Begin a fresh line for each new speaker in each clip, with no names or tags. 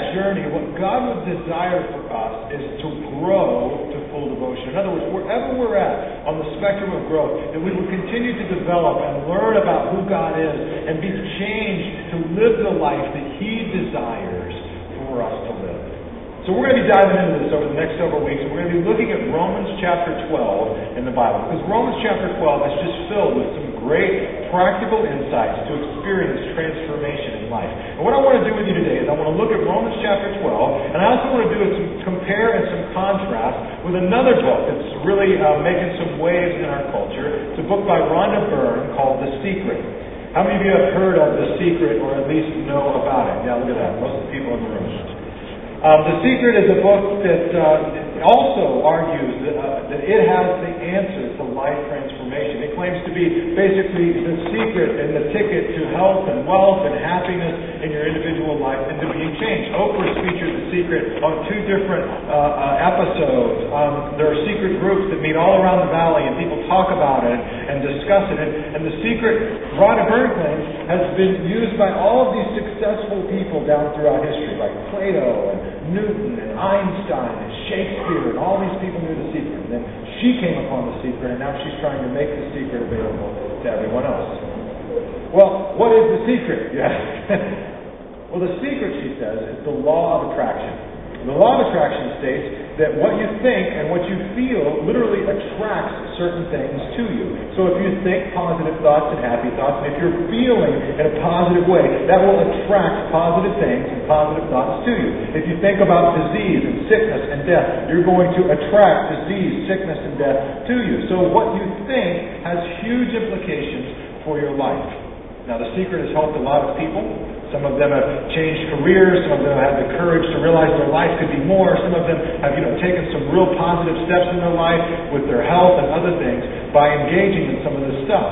that journey, what God would desire for us is to grow to full devotion. In other words, wherever we're at on the spectrum of growth, that we would continue to develop and learn about who God is and be changed to live the life that He desires for us to live. So we're going to be diving into this over the next several weeks, and we're going to be looking at Romans chapter 12 in the Bible. Because Romans chapter 12 is just filled with some great practical insights to experience transformation in life. And what I want to do with you today is I want to look at Romans chapter 12, and I also want to do some compare and some contrast with another book that's really making some waves in our culture. It's a book by Rhonda Byrne called The Secret. How many of you have heard of The Secret, or at least know about it? Yeah, look at that. Most of the people in the room. The Secret is a book that also argues that it has the answer to life transformation. It claims to be basically the secret and the ticket to health and wealth and happiness in your individual life and to being changed. Oprah's featured The Secret on 2 different episodes. There are secret groups that meet all around the valley and people talk about it and discuss it. And The Secret, Rhonda Byrne claims, has been used by all of these successful people down throughout history, like Plato and Newton and Einstein and Shakespeare, and all these people knew The Secret. And then she came upon The Secret, and now she's trying to make The Secret available to everyone else. Well, what is The Secret? Yes. Well, The Secret, she says, is the law of attraction. The law of attraction states that what you think and what you feel literally attracts certain things to you. So if you think positive thoughts and happy thoughts, and if you're feeling in a positive way, that will attract positive things and positive thoughts to you. If you think about disease and sickness and death, you're going to attract disease, sickness, and death to you. So what you think has huge implications for your life. Now, The Secret has helped a lot of people. Some of them have changed careers. Some of them have had the courage to realize their life could be more. Some of them have, taken some real positive steps in their life with their health and other things by engaging in some of this stuff.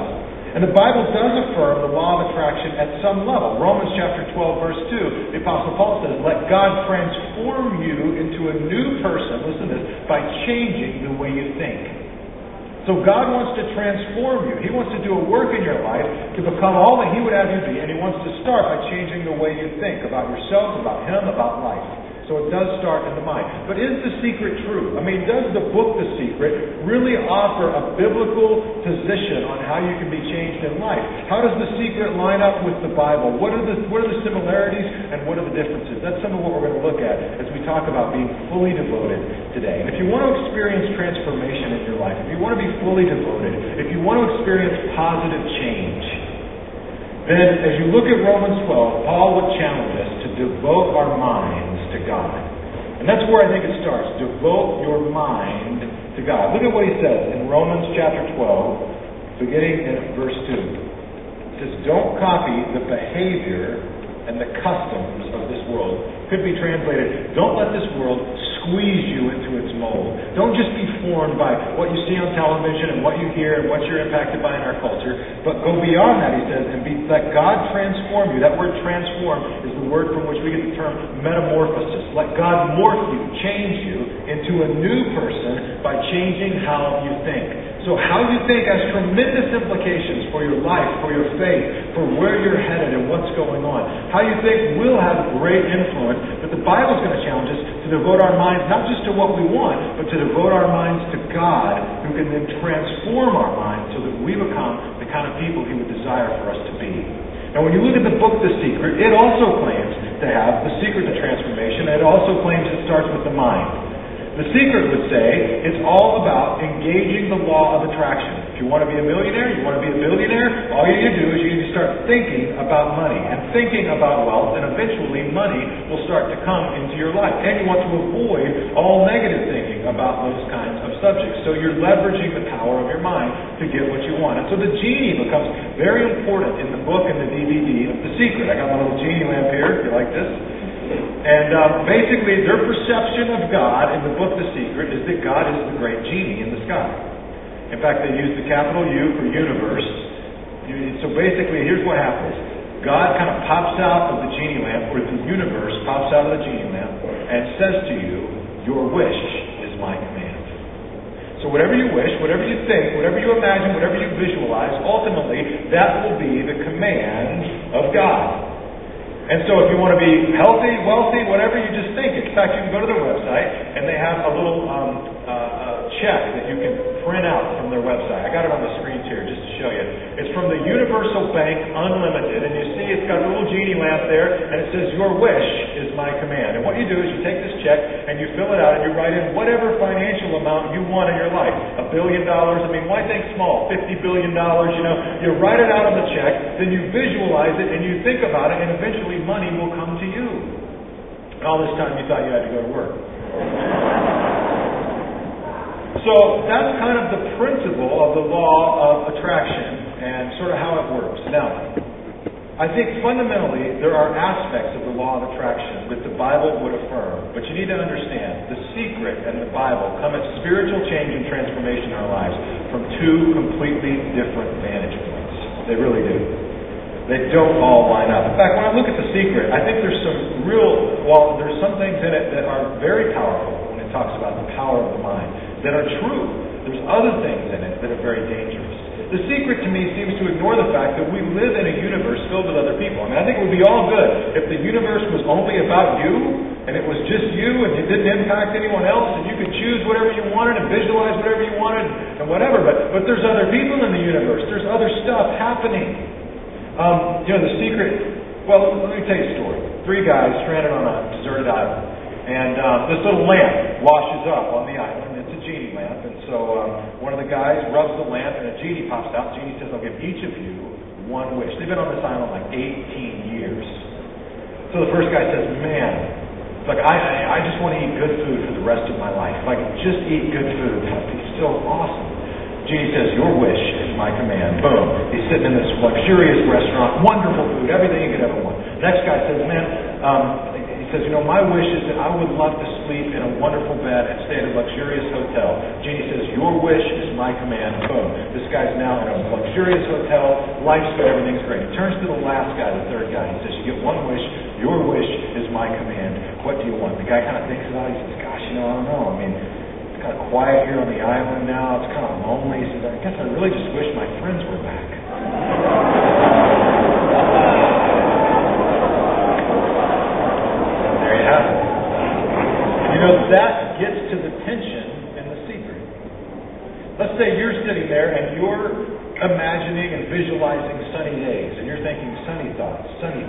And the Bible does affirm the law of attraction at some level. Romans chapter 12, verse 2, the Apostle Paul says, "Let God transform you into a new person," listen to this, "by changing the way you think." So God wants to transform you. He wants to do a work in your life to become all that He would have you be. And He wants to start by changing the way you think about yourself, about Him, about life. So it does start in the mind. But is The Secret true? I mean, does the book The Secret really offer a biblical position on how you can be changed in life? How does The Secret line up with the Bible? What are the similarities and what are the differences? That's some of what we're going to look at as we talk about being fully devoted today. And if you want to experience transformation in your life, if you want to be fully devoted, if you want to experience positive change, then as you look at Romans 12, Paul would challenge us to devote our minds to God. And that's where I think it starts. Devote your mind to God. Look at what he says in Romans chapter 12, beginning in verse 2. It says, "Don't copy the behavior and the customs of this world." Could be translated, don't let this world squeeze you into its mold. Don't just be formed by what you see on television and what you hear and what you're impacted by in our culture, but go beyond that, he says, and let God transform you. That word transform is the word from which we get the term metamorphosis. Let God morph you, change you into a new person by changing how you think. So how you think has tremendous implications for your life, for your faith, for where you're headed and what's going on. How you think will have great influence, but the Bible's going to challenge us to devote our minds not just to what we want, but to devote our minds to God, who can then transform our minds so that we become the kind of people He would desire for us to be. And when you look at the book The Secret, it also claims to have the secret to transformation. It also claims it starts with the mind. The Secret would say it's all about engaging the law of attraction. If you want to be a millionaire, you want to be a billionaire, all you need to do is you need to start thinking about money and thinking about wealth, and eventually money will start to come into your life. And you want to avoid all negative thinking about those kinds of subjects. So you're leveraging the power of your mind to get what you want. And so the genie becomes very important in the book and the DVD of The Secret. I got my little genie lamp here, if you like this. And basically, their perception of God in the book The Secret is that God is the great genie in the sky. In fact, they use the capital U for universe. So basically, here's what happens. God kind of pops out of the genie lamp, or the universe pops out of the genie lamp, and says to you, "Your wish is my command." So whatever you wish, whatever you think, whatever you imagine, whatever you visualize, ultimately, that will be the command of God. And so if you want to be healthy, wealthy, whatever, you just think it. In fact, you can go to their website, and they have a little check that you can print out from their website. I got it on the screen here just to show you. It's from the Universal Bank Unlimited, and you see it's got a little genie lamp there, and it says, "Your wish is my command." And what you do is you take this check, and you fill it out, and you write in whatever financial amount you want in your life. $1 billion, I mean, why think small? $50 billion, you write it out on the check, then you visualize it, and you think about it, and eventually money will come to you. And all this time you thought you had to go to work. So that's kind of the principle of the law of attraction and sort of how it works. Now, I think fundamentally there are aspects of the law of attraction that the Bible would affirm. But you need to understand, the secret and the Bible come at spiritual change and transformation in our lives from two completely different vantage points. They really do. They don't all line up. In fact, when I look at the secret, I think there's some there's some things in it that are very powerful when it talks about the power of the mind, that are true. There's other things in it that are very dangerous. The secret to me seems to ignore the fact that we live in a universe filled with other people. I mean, I think it would be all good if the universe was only about you, and it was just you, and it didn't impact anyone else, and you could choose whatever you wanted and visualize whatever you wanted and whatever. But there's other people in the universe. There's other stuff happening. The secret, well, let me tell you a story. 3 guys stranded on a deserted island. And this little lamp washes up on the island. It's a genie lamp. And so one of the guys rubs the lamp and a genie pops out. The genie says, "I'll give each of you one wish." They've been on this island like 18 years. So the first guy says, "Man, it's like I just want to eat good food for the rest of my life. If I could just eat good food, that would be so awesome." Genie says, "Your wish is my command." Boom. He's sitting in this luxurious restaurant, wonderful food, everything you could ever want. Next guy says, he says, "My wish is that I would love to sleep in a wonderful bed and stay at a luxurious hotel." Genie says, "Your wish is my command." Boom. This guy's now in a luxurious hotel, life's good, everything's great. He turns to the last guy, the third guy. He says, "You get one wish. Your wish is my command. What do you want?" The guy kind of thinks about it. He says, "Gosh, I don't know. I mean, it's kind of quiet here on the island now. It's kind of lonely." He says, "I guess I really just wish my friends were back." There you have it. That gets to the tension in the secret. Let's say you're sitting there and you're imagining and visualizing sunny days, and you're thinking sunny thoughts, sunny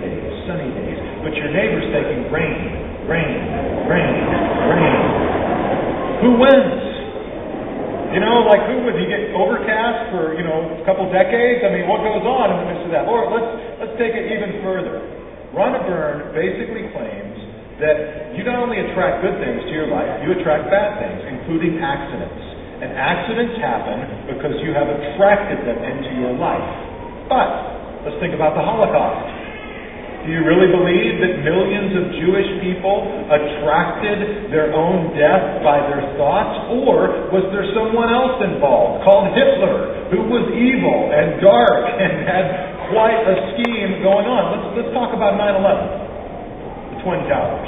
days, sunny days. But your neighbor's thinking rain, rain, rain, rain. Who wins? Who would he get overcast for, a couple decades? I mean, what goes on in the midst of that? Or let's take it even further. Rhonda Byrne basically claims that you not only attract good things to your life, you attract bad things, including accidents. And accidents happen because you have attracted them into your life. But let's think about the Holocaust. Do you really believe that millions of Jewish people attracted their own death by their thoughts? Or was there someone else involved called Hitler, who was evil and dark and had quite a scheme going on? Let's talk about 9/11, the Twin Towers.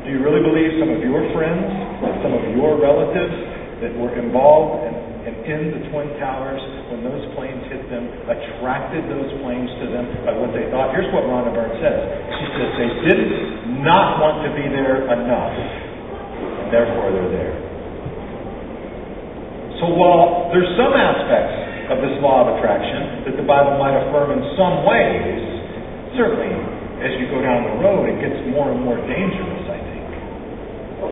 Do you really believe some of your friends, some of your relatives that were involved and in the Twin Towers, when those planes hit them, attracted those planes to them by what they thought? Here's what Rhonda Byrne says. She says they did not want to be there enough, and therefore they're there. So while there's some aspects of this law of attraction that the Bible might affirm in some ways, certainly as you go down the road it gets more and more dangerous.